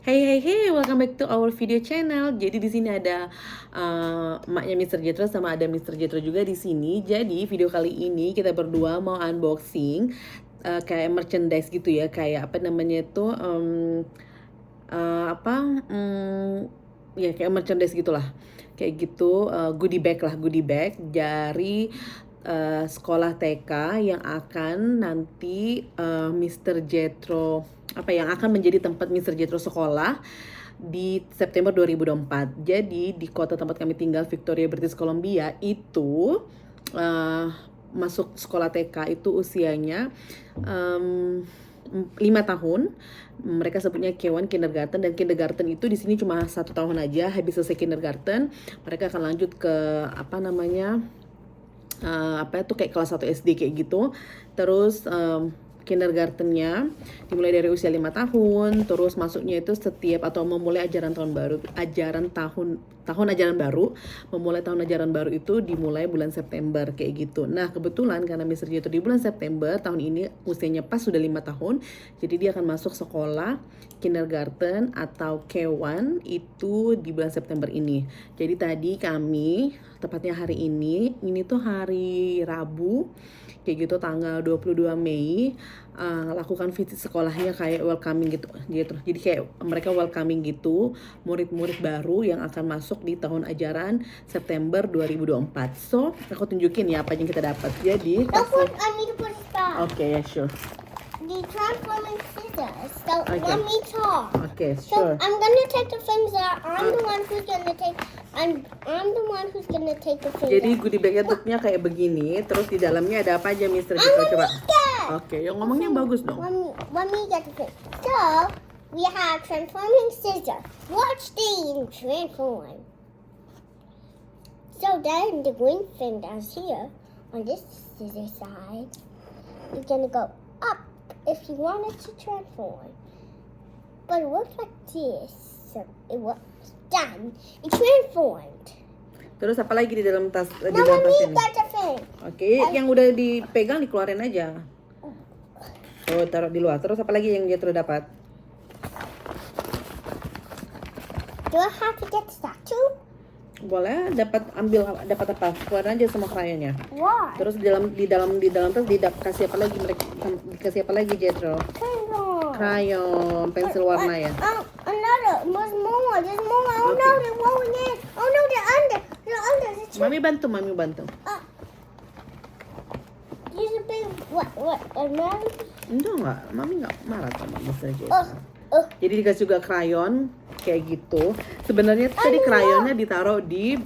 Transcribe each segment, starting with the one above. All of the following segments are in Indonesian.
Hey, welcome back to our video channel. Jadi di sini ada emaknya Mr. Jetro sama ada Mr. Jetro juga di sini. Jadi video kali ini kita berdua mau unboxing kayak merchandise gitu ya, kayak apa namanya itu ya kayak merchandise gitulah. Kayak gitu, goodie bag dari sekolah TK yang akan nanti Mr. Jetro yang akan menjadi tempat Mr. Jetro sekolah di September 2024. Jadi di kota tempat kami tinggal, Victoria, British Columbia, itu masuk sekolah TK itu usianya 5 tahun. Mereka sebutnya K1 kindergarten, dan kindergarten itu di sini cuma 1 tahun aja. Habis selesai kindergarten, mereka akan lanjut ke kayak kelas 1 SD kayak gitu. Terus kindergartennya dimulai dari usia 5 tahun, terus masuknya itu setiap atau memulai ajaran tahun baru, tahun ajaran baru, memulai tahun ajaran baru itu dimulai bulan September kayak gitu. Nah, kebetulan karena Mr. Jetro di bulan September tahun ini usianya pas sudah 5 tahun, jadi dia akan masuk sekolah kindergarten atau K1 itu di bulan September ini. Jadi tadi kami, tepatnya hari ini tuh hari Rabu, kayak gitu, tanggal 22 Mei, lakukan visit sekolahnya kayak welcoming gitu. Jadi kayak mereka welcoming gitu murid-murid baru yang akan masuk di tahun ajaran September 2024. So, aku tunjukin ya apa yang kita dapat. Jadi, I need to put it back. Okay, yeah, sure. The transforming scissors. So Okay. let me talk. Okay, So sure. I'm gonna take the things that I'm the one who's gonna take. I'm the one who's gonna take the things. Jadi goodie bagnya bentuknya kayak begini. Terus di dalamnya ada apa aja, Mr. I'm Jetro? gonna Coba. get. Oke, yang ngomongnya bagus dong. Let me get the thing. So we have transforming scissors. Watch the transform. So then the green thing down here on this scissor side, you're gonna go up if you want it to transform. But it looks like this. So it was done. It transformed. Terus apa lagi di dalam tas Now let me ini? get the thing. Oke, yang udah dipegang dikeluarin aja. Oh, taruh di luar. Terus apa lagi yang Jetro dapat? Do I have to get the statue? Boleh, dapat apa? Keluarin aja sama krayonnya. Why? Terus di dalam tas dikasih apa lagi dikasih apa lagi, Jetro? Krayon, pensil warna ya. Another. There's more. There's more. Oh no, Okay. they're rolling in. Oh no, they're under. They're under. Mami bantu. There's a big what? Another. Enggak, Mami enggak marah sama Mr. Jetro. Jadi dikasih juga krayon kayak gitu. Sebenarnya tadi krayonnya ditaruh di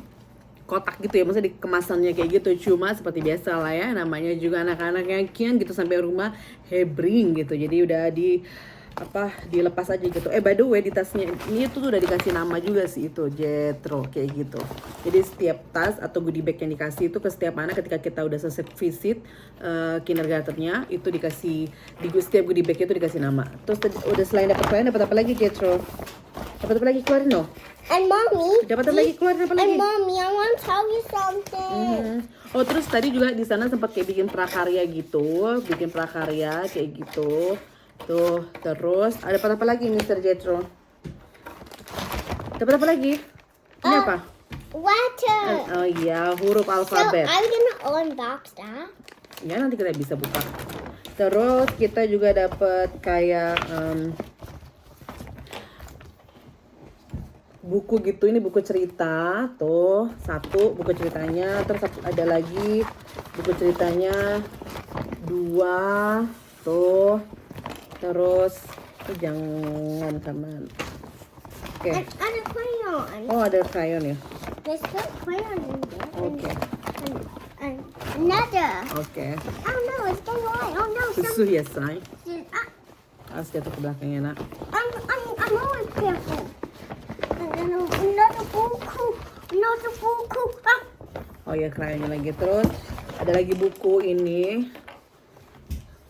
kotak gitu ya, maksudnya di kemasannya kayak gitu. Cuma seperti biasa lah ya, namanya juga anak-anak yang kian gitu sampai rumah hebring gitu. Jadi udah dilepas aja gitu. By the way, di tasnya ini tuh udah dikasih nama juga sih, itu Jetro kayak gitu. Jadi setiap tas atau goodie bag yang dikasih itu ke setiap anak ketika kita udah selesai visit kindergartennya, itu dikasih di setiap goodie bag itu dikasih nama. Terus udah selain dapat krayon, dapat apa lagi, Jetro? Dapat apa lagi, keluarin loh. And mommy. Dapat apa lagi, keluarin apa lagi? And mommy, I want to tell you something. Oh, terus tadi juga di sana sempat kayak bikin prakarya kayak gitu. Tuh, terus ada apa lagi, Mr. Jetro? Dapat apa lagi? Ini apa? Water. Oh iya, huruf So alfabet. I'm gonna unbox that. Ya, nanti kita bisa buka. Terus kita juga dapat kayak buku gitu. Ini buku cerita. Tuh, satu buku ceritanya. Terus ada lagi buku ceritanya 2. Tuh. Terus jangan teman. Oke. And a crayon. Oh, ada krayon ya. There's good crayon in there. Oke. And another. Oke. Oh no, it's going away. Oh no, Susu ya, say. Ah, Harus jatuh ke belakangnya, nak. I'm always careful. And another buku. Ah. Oh ya, krayonnya lagi. Terus ada lagi buku ini.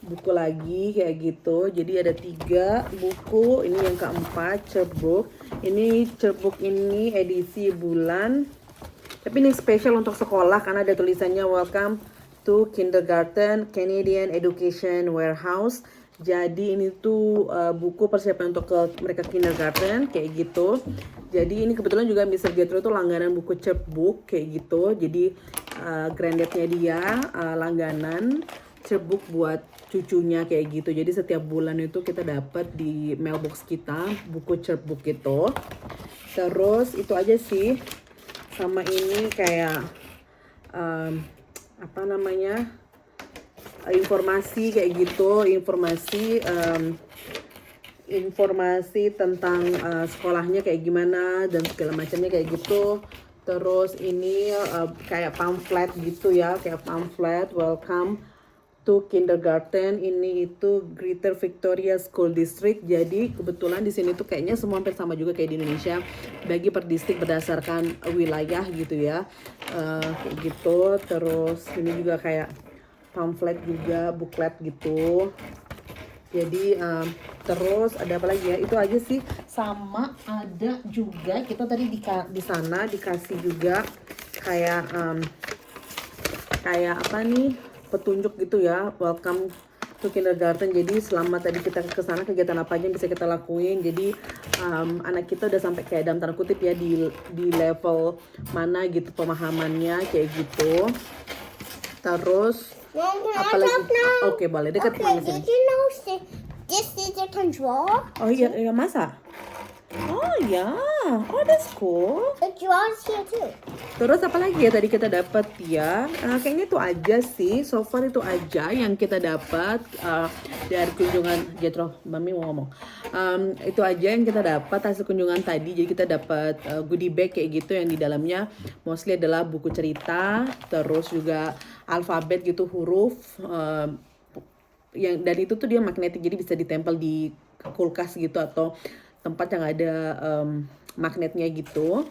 Buku lagi kayak gitu. Jadi ada 3 buku. Ini yang keempat, Cerbook. Ini Cerbook ini edisi bulan. Tapi ini spesial untuk sekolah karena ada tulisannya Welcome to Kindergarten Canadian Education Warehouse. Jadi ini tuh buku persiapan untuk mereka kindergarten kayak gitu. Jadi ini kebetulan juga Mr. Jethro tuh langganan buku chapbook kayak gitu. Jadi granddadnya dia langganan chapbook buat cucunya kayak gitu. Jadi setiap bulan itu kita dapat di mailbox kita buku chapbook itu. Terus itu aja sih. Sama ini kayak apa namanya? Informasi kayak gitu, informasi tentang sekolahnya kayak gimana dan segala macamnya kayak gitu. Terus ini kayak pamflet gitu ya, kayak pamflet welcome to kindergarten. Ini itu Greater Victoria School District. Jadi kebetulan di sini tuh kayaknya semua hampir sama juga kayak di Indonesia, bagi per distrik berdasarkan wilayah gitu ya. Kayak gitu. Terus ini juga kayak pamflet juga, booklet gitu. Jadi terus ada apa lagi ya? Itu aja sih. Sama ada juga kita tadi di sana dikasih juga kayak kayak apa nih? Petunjuk gitu ya. Welcome to kindergarten. Jadi selama tadi kita ke sana kegiatan apa aja yang bisa kita lakuin. Jadi anak kita udah sampai kayak dalam tanda kutip ya di level mana gitu pemahamannya kayak gitu. Terus Mom, can I apalagi? talk now? Oke, boleh dekat Okay, mama did sini. you know this scissor can draw? Oh iya, iya masa? Oh ya, oh that's cool. It draws here too. Terus apa lagi ya tadi kita dapat ya? Kayaknya itu aja sih. So far itu aja yang kita dapat dari kunjungan Jethro. Mami mau ngomong. Itu aja yang kita dapat hasil kunjungan tadi. Jadi kita dapat goodie bag kayak gitu yang di dalamnya mostly adalah buku cerita, terus juga alfabet gitu, huruf. Yang dan itu tuh dia magnetik, jadi bisa ditempel di kulkas gitu atau tempat yang ada magnetnya gitu.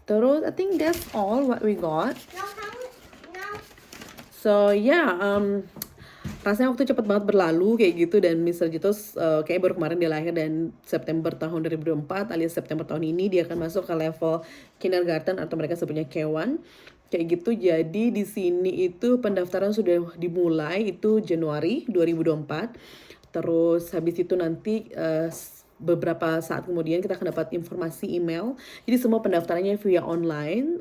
Terus I think that's all what we got. No. So yeah, rasanya waktu cepat banget berlalu kayak gitu. Dan Mr. Jitos kayak baru kemarin dia lahir, dan September tahun 2024 alias September tahun ini dia akan masuk ke level kindergarten atau mereka sebutnya K1 kayak gitu. Jadi di sini itu pendaftaran sudah dimulai itu Januari 2024. Terus habis itu nanti beberapa saat kemudian kita akan dapat informasi email. Jadi semua pendaftarannya via online.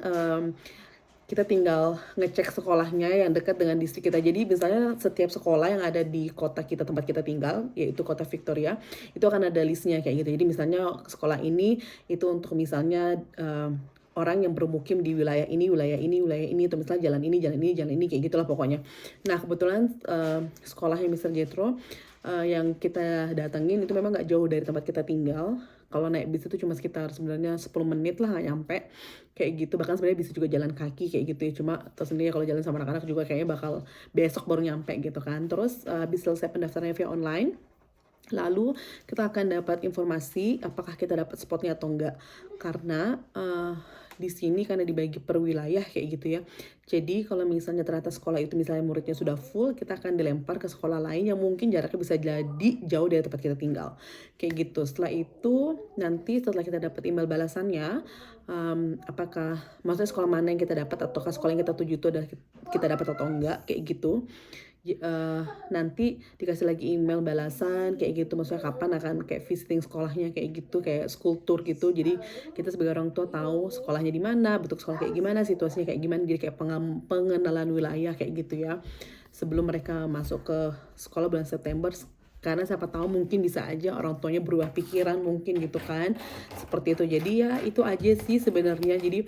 Kita tinggal ngecek sekolahnya yang dekat dengan distrik kita. Jadi misalnya setiap sekolah yang ada di kota kita, tempat kita tinggal, yaitu kota Victoria, itu akan ada listnya kayak gitu. Jadi misalnya sekolah ini itu untuk misalnya orang yang bermukim di wilayah ini, atau misalnya jalan ini, kayak gitulah pokoknya. Nah kebetulan sekolahnya Mr. Jethro yang kita datengin itu memang nggak jauh dari tempat kita tinggal. Kalau naik bis itu cuma sekitar sebenarnya 10 menit lah, nggak nyampe kayak gitu. Bahkan sebenarnya bisa juga jalan kaki kayak gitu ya. Cuma tersendiri kalau jalan sama anak-anak juga kayaknya bakal besok baru nyampe gitu kan. Terus habis selesai pendaftarannya via online, lalu kita akan dapat informasi apakah kita dapat spotnya atau enggak. Karena di sini karena dibagi per wilayah kayak gitu ya. Jadi kalau misalnya ternyata sekolah itu misalnya muridnya sudah full, kita akan dilempar ke sekolah lain yang mungkin jaraknya bisa jadi jauh dari tempat kita tinggal. Kayak gitu. Setelah itu nanti setelah kita dapat email balasannya, apakah maksudnya sekolah mana yang kita dapat ataukah sekolah yang kita tuju itu ada kita dapat atau enggak kayak gitu. Nanti dikasih lagi email balasan kayak gitu, maksudnya kapan akan kayak visiting sekolahnya kayak gitu, kayak school tour gitu. Jadi kita sebagai orang tua tahu sekolahnya di mana, bentuk sekolah kayak gimana, situasinya kayak gimana. Jadi kayak pengenalan wilayah kayak gitu ya sebelum mereka masuk ke sekolah bulan September. Karena siapa tahu mungkin bisa aja orang tuanya berubah pikiran mungkin gitu kan, seperti itu. Jadi ya itu aja sih sebenarnya. Jadi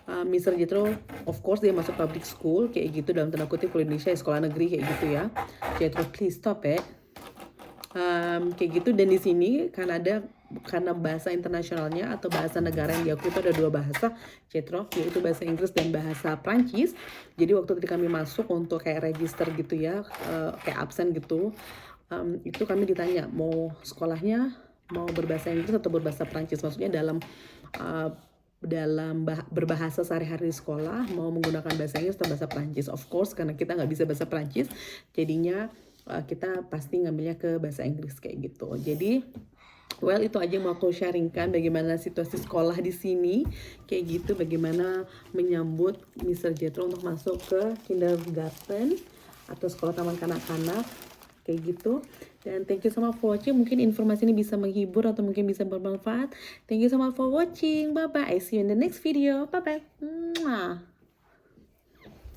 Mr. Jethro of course dia masuk public school kayak gitu, dalam tanda kutip kalau Indonesia sekolah negeri kayak gitu ya. Jethro please stop ya. Kayak gitu. Dan di sini karena bahasa internasionalnya atau bahasa negara yang diakui itu ada 2 bahasa Jethro, yaitu bahasa Inggris dan bahasa Prancis. Jadi waktu ketika kami masuk untuk kayak register gitu ya, kayak absen gitu, itu kami ditanya mau sekolahnya mau berbahasa Inggris atau berbahasa Prancis, maksudnya dalam berbahasa sehari-hari di sekolah mau menggunakan bahasa Inggris atau bahasa Prancis. Of course karena kita nggak bisa bahasa Prancis, jadinya kita pasti ngambilnya ke bahasa Inggris kayak gitu. Jadi well itu aja yang mau aku sharingkan bagaimana situasi sekolah di sini kayak gitu, bagaimana menyambut Mr. Jethro untuk masuk ke kindergarten atau sekolah taman kanak-kanak kayak gitu. Dan thank you so much for watching. Mungkin informasi ini bisa menghibur atau mungkin bisa bermanfaat. Thank you so much for watching. Bye bye. I see you in the next video. Bye bye.